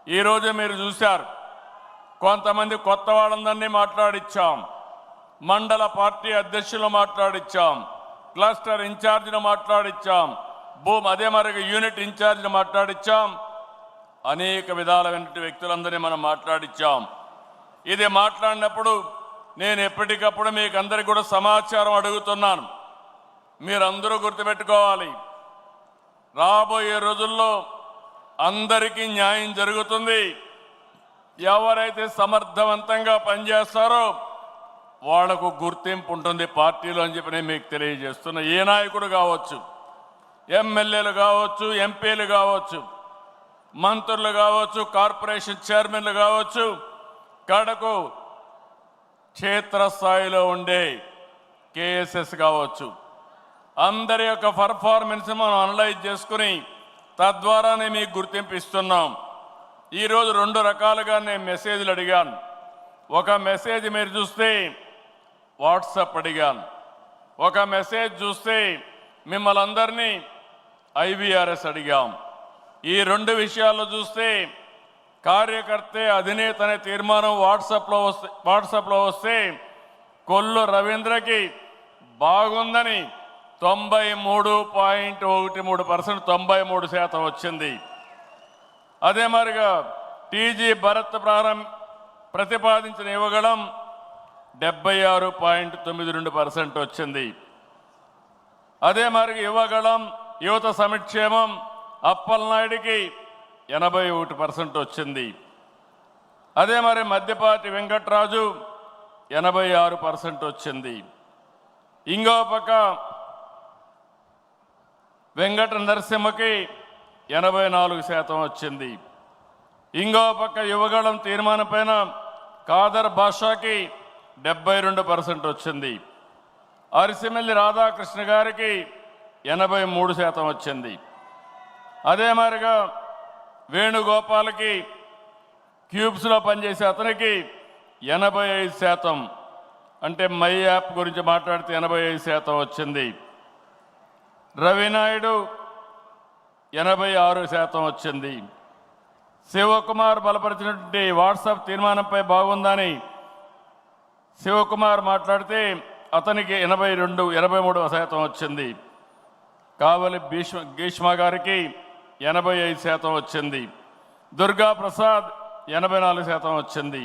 ఈరోజు మీరు చూశారు, కొంతమంది కొత్త వాళ్ళందరినీ మాట్లాడిచ్చాం, మండల పార్టీ అధ్యక్షులు మాట్లాడిచ్చాం, క్లస్టర్ ఇన్ఛార్జిని మాట్లాడిచ్చాం, అదే మరి యూనిట్ ఇన్ఛార్జిని మాట్లాడిచ్చాం, అనేక విధాలైన వ్యక్తులందరినీ మనం మాట్లాడిచ్చాం. ఇది మాట్లాడినప్పుడు నేను ఎప్పటికప్పుడు మీకు అందరికీ కూడా సమాచారం అడుగుతున్నాను. మీరందరూ గుర్తుపెట్టుకోవాలి, రాబోయే రోజుల్లో అందరికీ న్యాయం జరుగుతుంది. ఎవరైతే సమర్థవంతంగా పనిచేస్తారో వాళ్లకు గుర్తింపు ఉంటుంది పార్టీలో అని చెప్పి నేను మీకు తెలియజేస్తున్నా. ఏ నాయకుడు కావచ్చు, ఎమ్మెల్యేలు కావచ్చు, ఎంపీలు కావచ్చు, మంత్రులు కావచ్చు, కార్పొరేషన్ చైర్మన్లు కావచ్చు, కడకు క్షేత్రస్థాయిలో ఉండే కేఎస్ఎస్ కావచ్చు, అందరి యొక్క పర్ఫార్మెన్స్ మనం అనలైజ్ చేసుకుని తద్వారానే మీకు గుర్తింపు ఇస్తున్నాం. ఈరోజు 2 రకాలుగా నేను మెసేజ్లు అడిగాను. ఒక మెసేజ్ మీరు చూస్తే వాట్సాప్ అడిగాను, ఒక మెసేజ్ చూస్తే మిమ్మల్ని అందరినీ ఐవీఆర్ఎస్ అడిగాం. ఈ 2 విషయాల్లో చూస్తే కార్యకర్తే అధినేత అనే తీర్మానం వాట్సాప్లో వస్తే కొల్లు రవీంద్రకి బాగుందని 93.13% 93% వచ్చింది. అదే మరిగా టీజీ భరత్ ప్రతిపాదించిన యువగళం 76.92% వచ్చింది. అదే మరి యువగళం యువత సంక్షేమం అప్పలనాయుడికి 81% వచ్చింది. అదే మరి మధ్యపాటి వెంకట్రాజు 86% వచ్చింది. ఇంకో పక్క వెంకట నరసింహకి 84% వచ్చింది. ఇంకో పక్క యువగళం తీర్మానం పైన కాదర్ భాషకి 72% వచ్చింది. అరిసిమెల్లి రాధాకృష్ణ గారికి 83% వచ్చింది. అదే మాదిరిగా వేణుగోపాల్కి క్యూబ్స్లో పనిచేసే అతనికి 85%, అంటే మై యాప్ గురించి మాట్లాడితే 85% వచ్చింది. రవినాయుడు 86% వచ్చింది. శివకుమార్ బలపరిచినటువంటి వాట్సాప్ తీర్మానంపై బాగుందని శివకుమార్ మాట్లాడితే అతనికి 83% వచ్చింది. కావలి గీష్మ గారికి 85% వచ్చింది. దుర్గా ప్రసాద్ 84% వచ్చింది.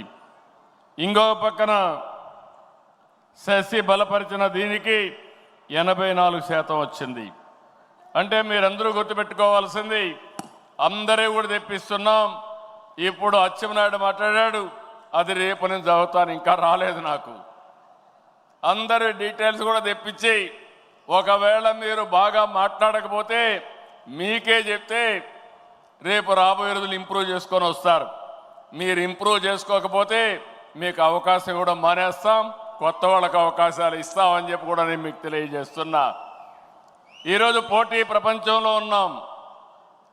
ఇంకో పక్కన శశి బలపరిచిన దీనికి 84% వచ్చింది. అంటే మీరందరూ గుర్తుపెట్టుకోవాల్సింది, అందరూ కూడా తెప్పిస్తున్నాం. ఇప్పుడు అచ్చెన్నాయుడు మాట్లాడాడు, అది రేపు నేను చదువుతాను, ఇంకా రాలేదు నాకు. అందరి డీటెయిల్స్ కూడా తెప్పించి ఒకవేళ మీరు బాగా మాట్లాడకపోతే మీకే చెప్తే రేపు రాబోయే రోజులు ఇంప్రూవ్ చేసుకొని వస్తారు. మీరు ఇంప్రూవ్ చేసుకోకపోతే మీకు అవకాశం కూడా మానేస్తాం, కొత్త వాళ్ళకు అవకాశాలు ఇస్తామని చెప్పి కూడా నేను మీకు తెలియజేస్తున్నా. ఈరోజు పోటీ ప్రపంచంలో ఉన్నాం.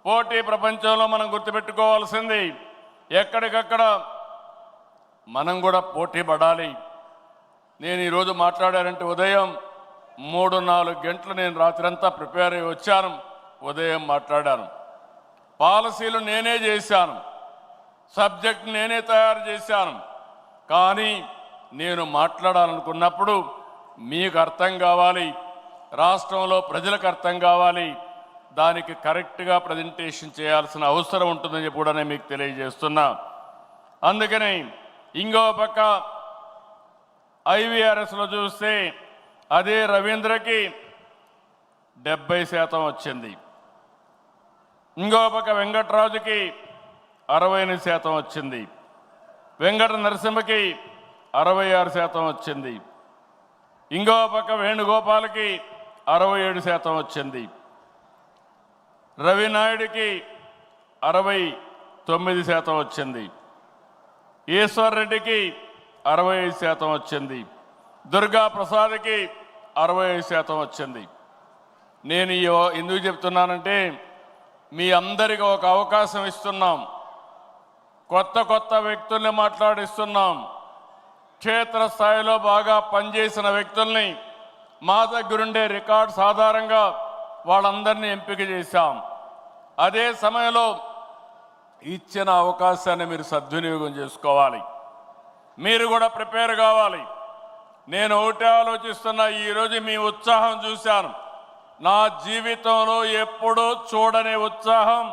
పోటీ ప్రపంచంలో మనం గుర్తుపెట్టుకోవాల్సింది, ఎక్కడికక్కడ మనం కూడా పోటీ పడాలి. నేను ఈరోజు మాట్లాడానంటే ఉదయం 3-4 గంటలు నేను రాత్రంతా ప్రిపేర్ అయ్యి వచ్చాను. ఉదయం మాట్లాడాను, పాలసీలు నేనే చేశాను, సబ్జెక్ట్ నేనే తయారు చేశాను. కానీ నేను మాట్లాడాలనుకున్నప్పుడు మీకు అర్థం కావాలి, రాష్ట్రంలో ప్రజలకు అర్థం కావాలి, దానికి కరెక్ట్గా ప్రజెంటేషన్ చేయాల్సిన అవసరం ఉంటుందని చెప్పి కూడా నేను మీకు తెలియజేస్తున్నా. అందుకని ఇంకో పక్క ఐవీఆర్ఎస్లో చూస్తే అదే రవీంద్రకి 70% వచ్చింది. ఇంకో పక్క వెంకట్రాజుకి 68% వచ్చింది. వెంకట నరసింహకి 66% వచ్చింది. ఇంకో పక్క వేణుగోపాల్కి 67% వచ్చింది. రవినాయుడికి 69% వచ్చింది. ఈశ్వర్ రెడ్డికి 65% వచ్చింది. దుర్గా ప్రసాద్కి 65% వచ్చింది. నేను ఎందుకు చెప్తున్నానంటే మీ అందరికీ ఒక అవకాశం ఇస్తున్నాం, కొత్త వ్యక్తుల్ని మాట్లాడిస్తున్నాం. క్షేత్రస్థాయిలో బాగా పనిచేసిన వ్యక్తుల్ని మా దగ్గరుండే రికార్డ్స్ ఆధారంగా వాళ్ళందరినీ ఎంపిక చేశాం. అదే సమయంలో ఇచ్చిన అవకాశాన్ని మీరు సద్వినియోగం చేసుకోవాలి. మీరు కూడా ప్రిపేర్ కావాలి. నేను ఒకటే ఆలోచిస్తున్నా, ఈరోజు మీ ఉత్సాహం చూశాను. నా జీవితంలో ఎప్పుడూ చూడని ఉత్సాహం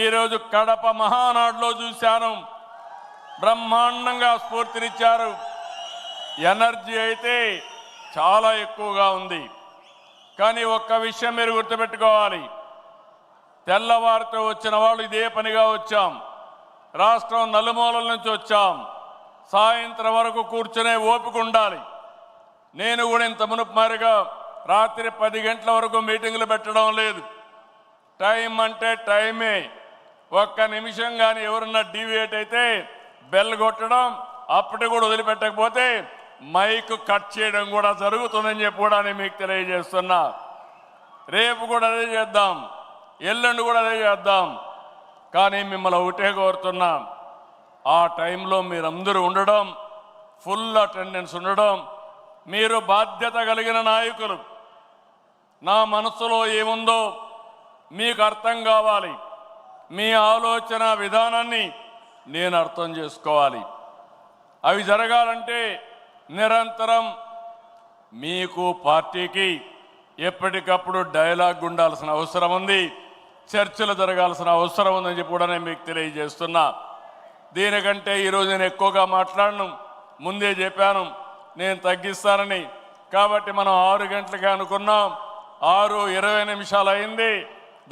ఈరోజు కడప మహానాడులో చూశాను. బ్రహ్మాండంగా స్ఫూర్తినిచ్చారు. ఎనర్జీ అయితే చాలా ఎక్కువగా ఉంది. కానీ ఒక్క విషయం మీరు గుర్తుపెట్టుకోవాలి, తెల్లవారితో వచ్చిన వాళ్ళు ఇదే పనిగా వచ్చాం. రాష్ట్రం నలుమూలల నుంచి వచ్చాం. సాయంత్రం వరకు కూర్చునే ఓపిక ఉండాలి. నేను కూడా ఇంత మునుపు మారిగా రాత్రి 10 గంటల వరకు మీటింగులు పెట్టడం లేదు. టైం అంటే టైమే. ఒక్క నిమిషం కానీ ఎవరన్నా డీవియేట్ అయితే బెల్ కొట్టడం, అప్పటి కూడా వదిలిపెట్టకపోతే మైక్ కట్ చేయడం కూడా జరుగుతుందని చెప్పి కూడా నేను మీకు తెలియజేస్తున్నా. రేపు కూడా అదే చేద్దాం, ఎల్లుండి కూడా అదే చేద్దాం. కానీ మిమ్మల్ని ఒకటే కోరుతున్నా, ఆ టైంలో మీరందరూ ఉండడం, ఫుల్ అటెండెన్స్ ఉండడం. మీరు బాధ్యత కలిగిన నాయకులు. నా మనసులో ఏముందో మీకు అర్థం కావాలి. మీ ఆలోచన విధానాన్ని నేను అర్థం చేసుకోవాలి. అవి జరగాలంటే నిరంతరం మీకు పార్టీకి ఎప్పటికప్పుడు డైలాగ్ ఉండాల్సిన అవసరం ఉంది. చర్చలు జరగాల్సిన అవసరం ఉందని చెప్పి కూడా నేను మీకు తెలియజేస్తున్నా. దీనికంటే ఈరోజు నేను ఎక్కువగా మాట్లాడను. ముందే చెప్పాను నేను తగ్గిస్తానని. కాబట్టి మనం 6 గంటలకి అనుకున్నాం, 6:20 అయింది.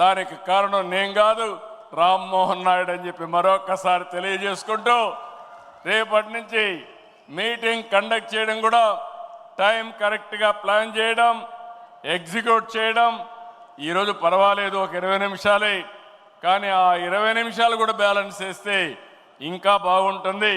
దానికి కారణం నేను కాదు, రామ్మోహన్ నాయుడు అని చెప్పి మరొకసారి తెలియజేసుకుంటూ, రేపటి నుంచి మీటింగ్ కండక్ట్ చేయడం కూడా టైం కరెక్ట్గా ప్లాన్ చేయడం, ఎగ్జిక్యూట్ చేయడం. ఈరోజు పర్వాలేదు, ఒక 20 నిమిషాలే. కానీ ఆ 20 నిమిషాలు కూడా బ్యాలెన్స్ చేస్తే ఇంకా బాగుంటుంది.